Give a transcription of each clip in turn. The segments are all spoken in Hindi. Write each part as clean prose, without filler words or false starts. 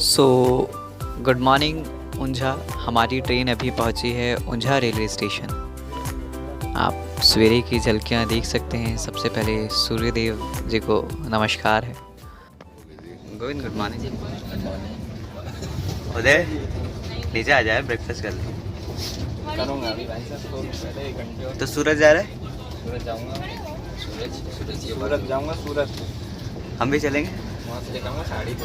So good morning Unjha. हमारी ट्रेन अभी पहुंची है ऊंझा रेलवे स्टेशन। आप सवेरे की झलकियां देख सकते हैं। सबसे पहले सूर्यदेव जी को नमस्कार है। Govind good morning. उदय नीचे आ जाए, ब्रेकफास्ट कर ले। करूँगा अभी भाई साहब, तो पहले 1 घंटे और तो सूरज जा रहा है, सूरत जाऊँगा। सूरत जाऊँगा, सूरत हम भी चलेंगे। वहाँ से लेकर आऊँगा साड़ी तो।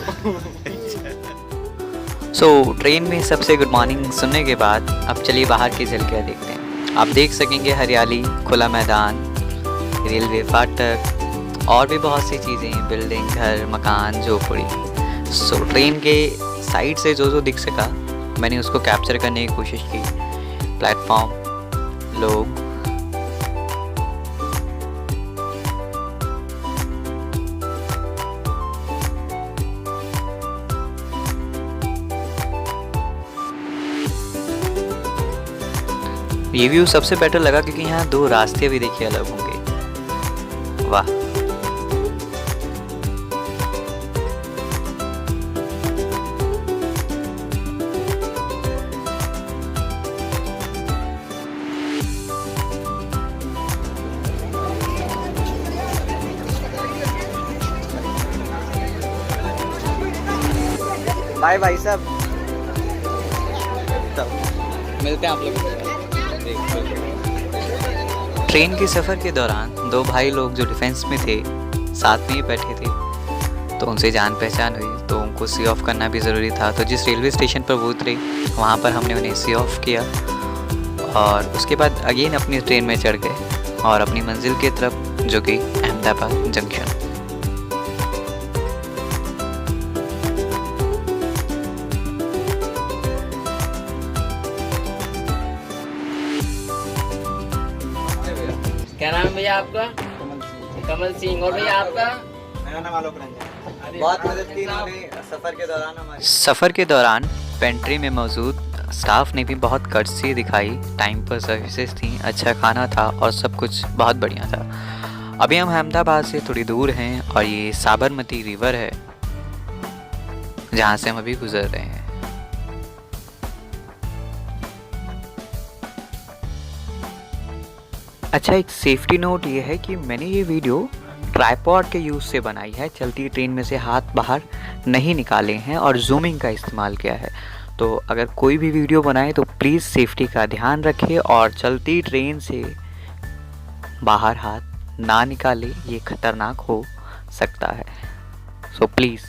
सो ट्रेन में सबसे गुड मॉर्निंग सुनने के बाद अब चलिए बाहर की झलकियाँ देखते हैं। आप देख सकेंगे हरियाली, खुला मैदान, रेलवे फाटक और भी बहुत सी चीज़ें, बिल्डिंग, घर, मकान, झोपड़ी। सो ट्रेन के साइड से जो दिख सका मैंने उसको कैप्चर करने की कोशिश की। प्लेटफॉर्म, लोग, ये व्यू सबसे बेटर लगा क्योंकि यहाँ 2 रास्ते भी देखिए अलग होंगे। वाह। बाय भाई साहब, मिलते हैं आप लोग। ट्रेन के सफ़र के दौरान 2 भाई लोग जो डिफेंस में थे साथ में ही बैठे थे, तो उनसे जान पहचान हुई, तो उनको सी ऑफ करना भी ज़रूरी था। तो जिस रेलवे स्टेशन पर वो उतरे वहाँ पर हमने उन्हें सी ऑफ किया और उसके बाद अगेन अपनी ट्रेन में चढ़ गए और अपनी मंजिल की तरफ, जो कि अहमदाबाद जंक्शन। क्या नाम है भैया आपका? कमल सिंह। और भैया आपका? मेरा नाम आलोक रंजन। बहुत मदद की इन्होंने सफ़र के दौरान हमारी। सफ़र के दौरान पेंट्री में मौजूद स्टाफ ने भी बहुत कर्टसी दिखाई। टाइम पर सर्विसेज थी, अच्छा खाना था और सब कुछ बहुत बढ़िया था। अभी हम अहमदाबाद से थोड़ी दूर हैं और ये साबरमती रिवर है जहाँ से हम अभी गुजर रहे हैं। अच्छा, एक सेफ्टी नोट ये है कि मैंने ये वीडियो ट्राइपॉड के यूज़ से बनाई है। चलती ट्रेन में से हाथ बाहर नहीं निकाले हैं और जूमिंग का इस्तेमाल किया है। तो अगर कोई भी वीडियो बनाए तो प्लीज़ सेफ्टी का ध्यान रखें और चलती ट्रेन से बाहर हाथ ना निकाले, ये खतरनाक हो सकता है। सो प्लीज़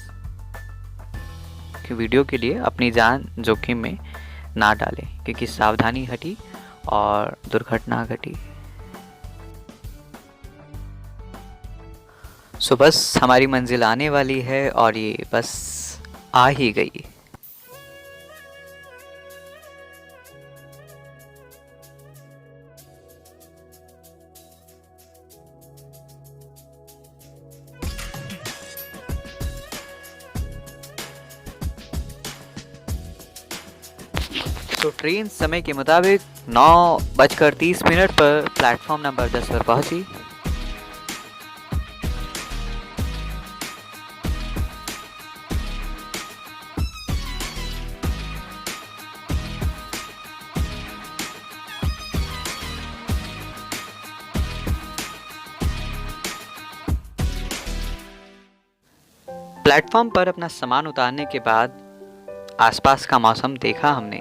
वीडियो के लिए अपनी जान जोखिम में ना डालें, क्योंकि सावधानी हटी और दुर्घटना घटी। सो बस हमारी मंजिल आने वाली है और ये बस आ ही गई। तो ट्रेन समय के मुताबिक 9:30 पर प्लेटफॉर्म नंबर 10 पर पहुंची। प्लेटफॉर्म पर अपना सामान उतारने के बाद आसपास का मौसम देखा हमने।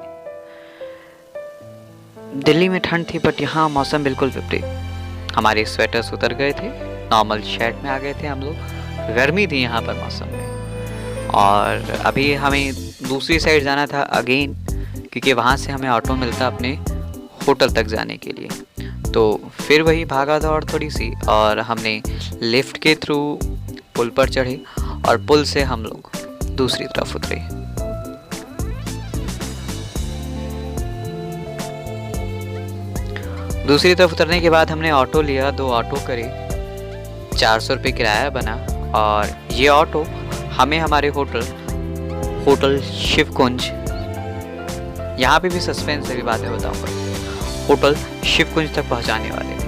दिल्ली में ठंड थी बट यहाँ मौसम बिल्कुल विपरीत। हमारे स्वेटर्स उतर गए थे, नॉर्मल शर्ट में आ गए थे हम लोग। गर्मी थी यहाँ पर मौसम में। और अभी हमें दूसरी साइड जाना था अगेन, क्योंकि वहाँ से हमें ऑटो मिलता अपने होटल तक जाने के लिए। तो फिर वही भागा दौड़ थोड़ी सी और हमने लिफ्ट के थ्रू पुल पर चढ़े और पुल से हम लोग दूसरी तरफ उतरे। दूसरी तरफ उतरने के बाद हमने ऑटो लिया, 2 ऑटो करे, 400 रुपये किराया बना। और ये ऑटो हमें हमारे होटल शिवकुंज, यहाँ पे भी सस्पेंस की बातें बताऊंगा, होटल शिवकुंज तक पहुँचाने वाले थे।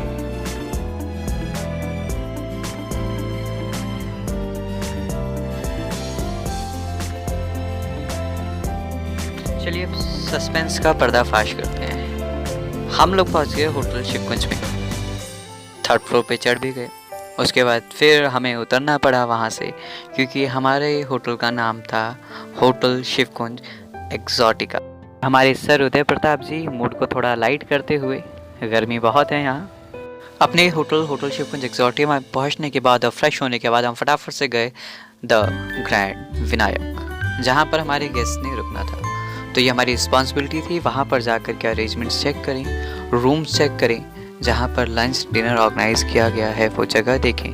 चलिए अब सस्पेंस का पर्दाफाश करते हैं। हम लोग पहुंच गए होटल शिवकुंज में, 3rd फ्लोर पे चढ़ भी गए। उसके बाद फिर हमें उतरना पड़ा वहाँ से, क्योंकि हमारे होटल का नाम था होटल शिवकुंज एक्सोटिका। हमारे सर उदय प्रताप जी मूड को थोड़ा लाइट करते हुए, गर्मी बहुत है यहाँ, अपने होटल शिवकुंज एक्सोटिका में पहुँचने के बाद और फ्रेश होने के बाद हम फटाफट से गए द ग्रैंड विनायक, जहाँ पर हमारे गेस्ट ने रुकना था। तो ये हमारी रिस्पॉन्सिबिलिटी थी वहाँ पर जाकर के अरेंजमेंट्स चेक करें, रूम्स चेक करें, जहाँ पर लंच डिनर ऑर्गेनाइज किया गया है वो जगह देखें।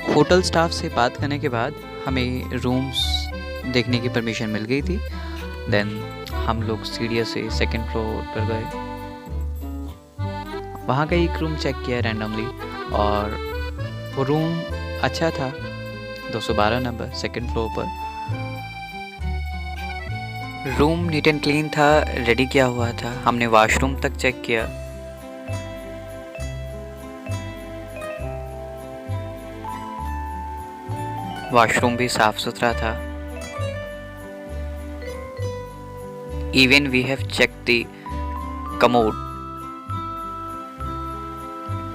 होटल स्टाफ से बात करने के बाद हमें रूम्स देखने की परमिशन मिल गई थी। देन हम लोग सीढ़ियों से 2nd फ्लोर पर गए, वहाँ का एक रूम चेक किया रैंडमली और वो रूम अच्छा था, 212 नंबर 2nd फ्लोर पर। रूम नीट एंड क्लीन था, रेडी किया हुआ था। हमने वॉशरूम तक चेक किया, वॉशरूम भी साफ सुथरा था। Even we have check the commode.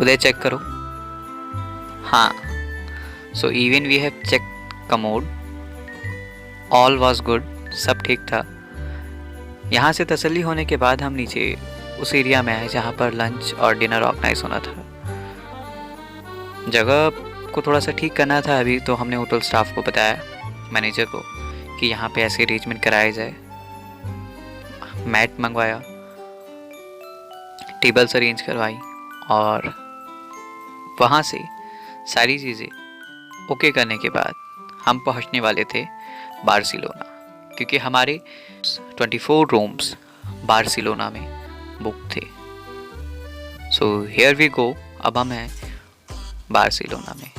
उधर चेक करो। हाँ, so even we have check commode, all was good, सब ठीक था। यहाँ से तसल्ली होने के बाद हम नीचे उस एरिया में आए जहाँ पर लंच और डिनर ऑर्गेनाइज होना था। जगह को थोड़ा सा ठीक करना था अभी, तो हमने होटल स्टाफ को बताया, मैनेजर को, कि यहाँ पे ऐसे अरेंजमेंट कराया जाए। मैट मंगवाया, टेबल्स अरेंज करवाई और वहाँ से सारी चीज़ें ओके करने के बाद हम पहुँचने वाले थे बार्सिलोना, क्योंकि हमारे 24 रूम्स बार्सिलोना में बुक थे। So here we go. अब हम हैं बार्सिलोना में।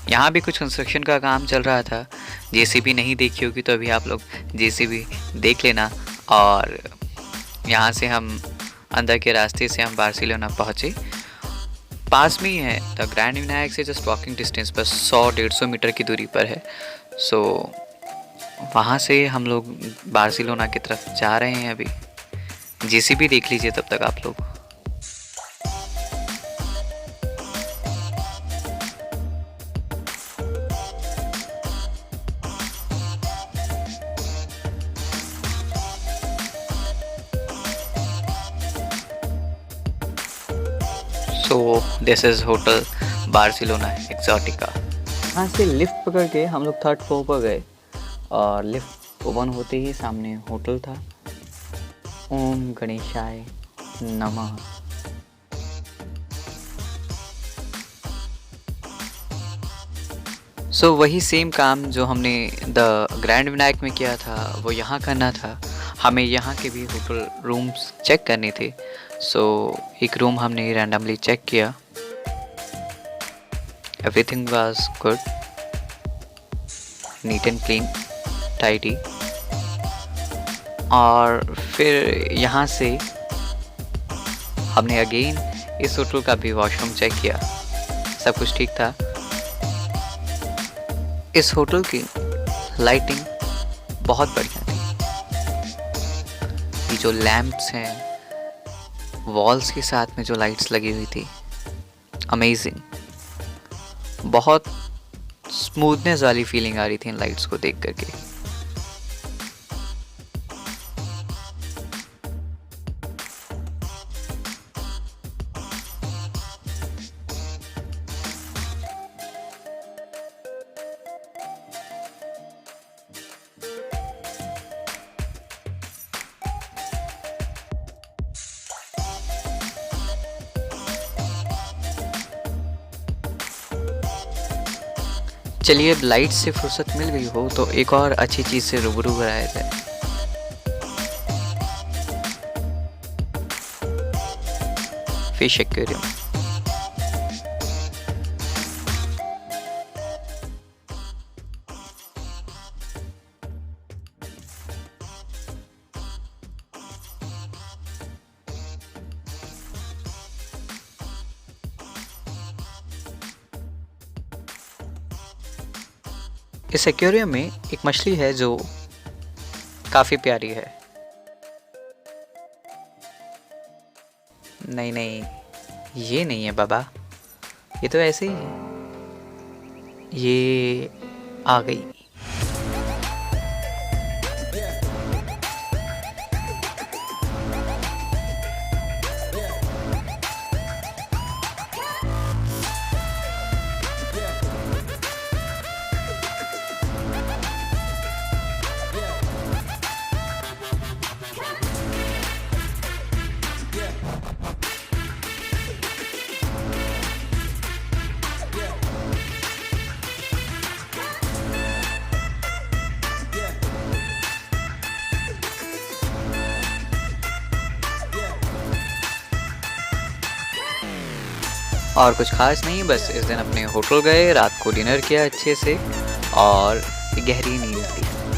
यहाँ भी कुछ कंस्ट्रक्शन का काम चल रहा था। जेसीबी नहीं देखी होगी तो अभी आप लोग जेसीबी देख लेना। और यहाँ से हम अंदर के रास्ते से हम बार्सिलोना पहुँचे। पास में ही है, द ग्रैंड विनायक से जस्ट वॉकिंग डिस्टेंस पर 100-150 मीटर की दूरी पर है। सो वहाँ से हम लोग बार्सिलोना की तरफ जा रहे हैं। अभी जेसीबी देख लीजिए तब तक आप लोग। So this is hotel Barcelona Exotica. यहाँ से लिफ्ट पकड़ के हम लोग 3rd फ्लोर पर गए और लिफ्ट ओपन होते ही सामने होटल था। ओम गणेशाय नमः। सो वही सेम काम जो हमने द ग्रैंड विनायक में किया था वो यहाँ करना था। हमें यहाँ के भी होटल रूम्स चेक करने थे। सो एक रूम हमने रैंडमली चेक किया, everything was good, neat and clean, tidy. और फिर यहाँ से हमने अगेन इस होटल का भी वॉशरूम चेक किया, सब कुछ ठीक था। इस होटल की लाइटिंग बहुत बढ़िया थी। ये जो लैंप्स हैं, वॉल्स के साथ में जो लाइट्स लगी हुई थी, अमेजिंग। बहुत स्मूथनेस वाली फीलिंग आ रही थी इन लाइट्स को देख करके। चलिए अब लाइट से फुर्सत मिल गई हो तो एक और अच्छी चीज़ से रूबरू कराया जाए। Fish aquarium. इस एक्वेरियम में एक मछली है जो काफ़ी प्यारी है। नहीं नहीं, ये नहीं है बाबा, ये तो ऐसे ही है। ये आ गई। और कुछ खास नहीं, बस इस दिन अपने होटल गए, रात को डिनर किया अच्छे से और गहरी नींद ली।